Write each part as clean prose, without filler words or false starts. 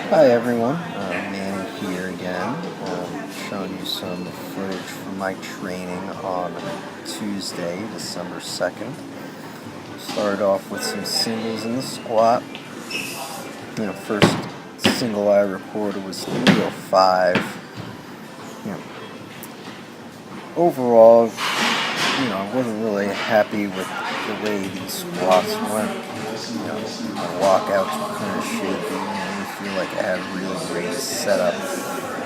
Hi everyone, Manny here again, showing you some footage from my training on Tuesday, December 2nd. Started off with some singles in the squat. First single I reported was 305. Overall, I wasn't really happy with the way these squats went. The walkouts were kind of shaky. I didn't feel like I had a really great setup.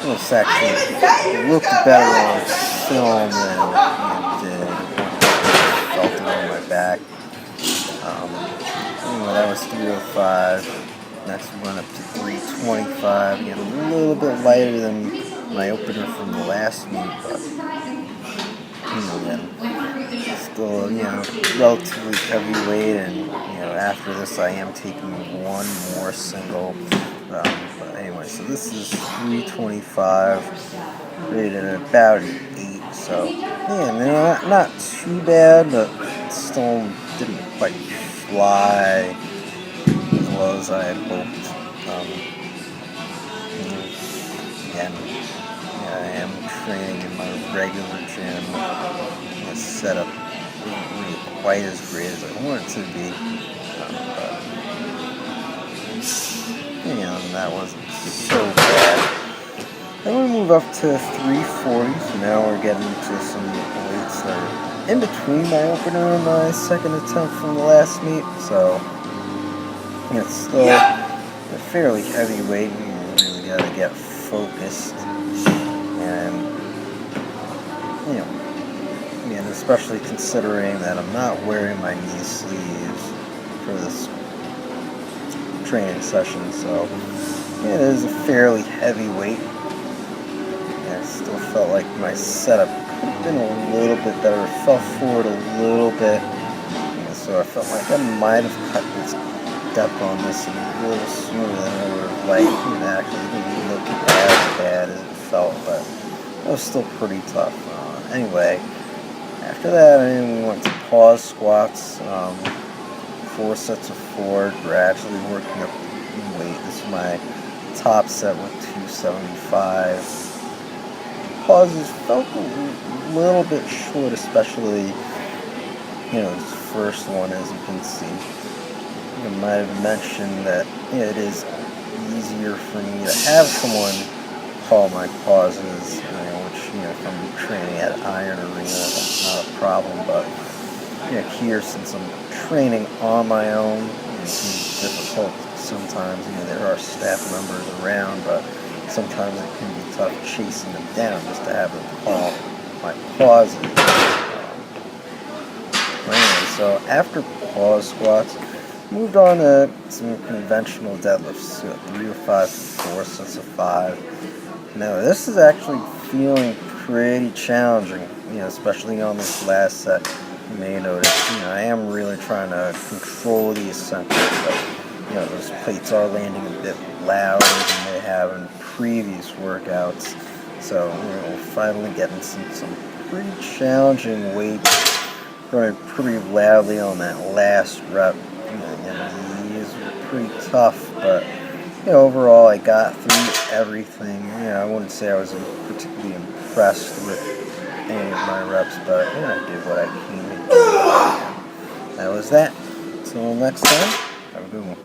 This actually looked better on film than it did. I felt it on my back. That was 305. Next we went up to 325. Again, a little bit lighter than my opener from the last meet, but again, still, relatively heavyweight, and, after this I am taking one more single. But anyway, so this is 325, rated at about an 8, so, not too bad, but still didn't quite fly as well as I had hoped. Again, I am training in my regular gym. The setup isn't really quite as great as I want it to be, but that wasn't so bad. Then we move up to 340, so now we're getting into some weights that are in between my opener and my second attempt from the last meet, so it's still a fairly heavy weight. You really gotta get focused, and especially considering that I'm not wearing my knee sleeves for this training session, so it is a fairly heavy weight. I still felt like my setup could have been a little bit better. It fell forward a little bit, so I felt like I might have cut this depth on this a little sooner than I would have liked. Actually didn't look as bad as it felt, but it was still pretty tough. Anyway, after that, we went to pause squats, 4 sets of 4, gradually working up the weight. This is my top set with 275. Pauses felt a little bit short, especially, this first one, as you can see. I might have mentioned that it is easier for me to have someone call my pauses, which, if I'm training at Iron Arena, that's not a problem, but here, since I'm training on my own, it's difficult sometimes. There are staff members around, but sometimes it can be tough chasing them down just to have them call my pauses. Anyway, so after pause squats, moved on to some conventional deadlifts, 305 for 4 sets of 5. Now, this is actually feeling pretty challenging, especially on this last set. You may notice, I am really trying to control the eccentric, but, those plates are landing a bit louder than they have in previous workouts. So, we're finally getting some pretty challenging weights, running pretty loudly on that last rep. These were pretty tough, but overall I got through everything. I wouldn't say I was particularly impressed with any of my reps, but I did what I came to do. That was that. Until next time, have a good one.